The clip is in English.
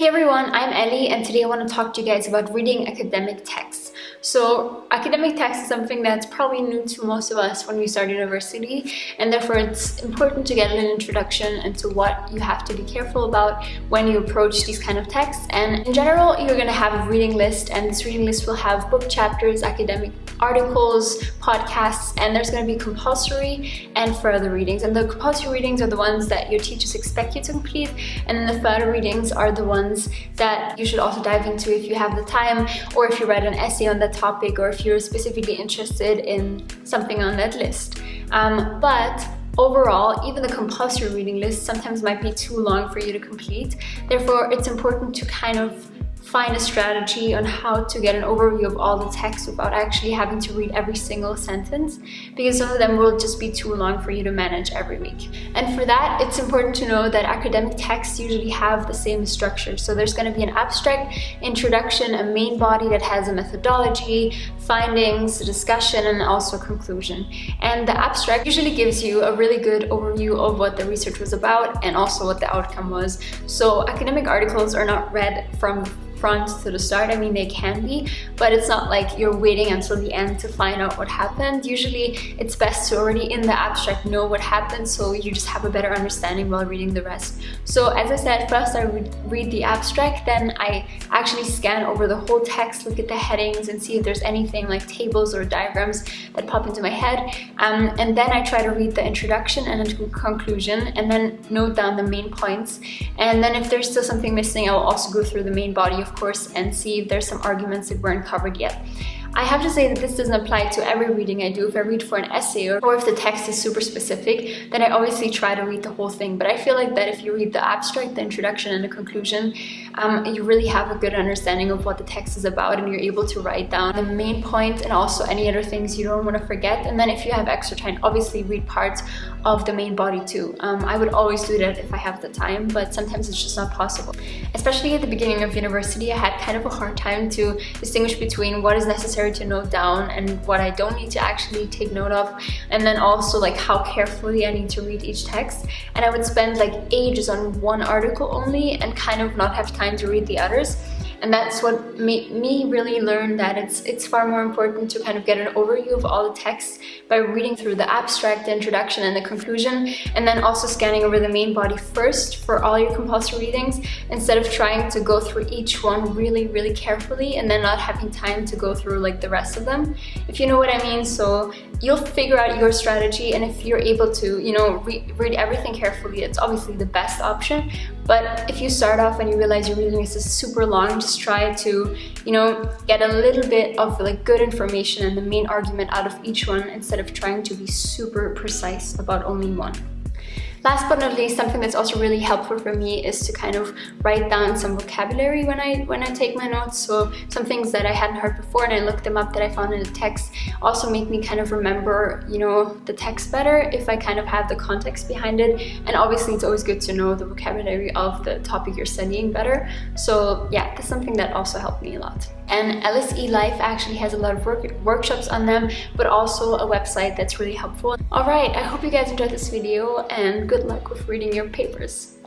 Hey everyone, I'm Ellie and today I want to talk to you guys about reading academic texts. So academic text is something that's probably new to most of us when we start university, and therefore it's important to get an introduction into what you have to be careful about when you approach these kind of texts. And in general, you're going to have a reading list, and this reading list will have book chapters, academic articles, podcasts, and there's going to be compulsory and further readings. And the compulsory readings are the ones that your teachers expect you to complete, and then the further readings are the ones that you should also dive into if you have the time, or if you read an essay on that topic, or if you're specifically interested in something on that list. But overall, even the compulsory reading list sometimes might be too long for you to complete. Therefore, it's important to kind of find a strategy on how to get an overview of all the text without actually having to read every single sentence, because some of them will just be too long for you to manage every week. And for that, it's important to know that academic texts usually have the same structure. So there's going to be an abstract, introduction, a main body that has a methodology, findings, a discussion, and also a conclusion. And the abstract usually gives you a really good overview of what the research was about and also what the outcome was. So academic articles are not read from front to the start. I mean, they can be, but it's not like you're waiting until the end to find out what happened. Usually it's best to already in the abstract know what happened, so you just have a better understanding while reading the rest. So as I said, first I would read the abstract, then I actually scan over the whole text, look at the headings and see if there's anything like tables or diagrams that pop into my head, and then I try to read the introduction and the conclusion, and then note down the main points. And then if there's still something missing, I will also go through the main body, of course, and see if there's some arguments that weren't covered yet. I have to say that this doesn't apply to every reading I do. If I read for an essay or if the text is super specific, then I obviously try to read the whole thing. But I feel like that if you read the abstract, the introduction, and the conclusion, you really have a good understanding of what the text is about, and you're able to write down the main point and also any other things you don't want to forget. And then if you have extra time, obviously read parts of the main body too. I would always do that if I have the time, but sometimes it's just not possible. Especially at the beginning of university, I had kind of a hard time to distinguish between what is necessary to note down and what I don't need to actually take note of, and then also like how carefully I need to read each text. And I would spend like ages on one article only and kind of not have time to read the others. And that's what made me really learn that it's far more important to kind of get an overview of all the texts by reading through the abstract, the introduction, and the conclusion, and then also scanning over the main body first for all your compulsory readings, instead of trying to go through each one really, really carefully and then not having time to go through like the rest of them, if you know what I mean. So you'll figure out your strategy, and if you're able to, read everything carefully, it's obviously the best option. But if you start off and you realize your reading list is super long, just try to, get a little bit of like good information and the main argument out of each one, instead of trying to be super precise about only one. Last but not least, something that's also really helpful for me is to kind of write down some vocabulary when I take my notes. So some things that I hadn't heard before and I looked them up that I found in the text also make me kind of remember, the text better if I kind of have the context behind it. And obviously it's always good to know the vocabulary of the topic you're studying better. So yeah, that's something that also helped me a lot. And LSE Life actually has a lot of workshops on them, but also a website that's really helpful. Alright, I hope you guys enjoyed this video, and good luck with reading your papers.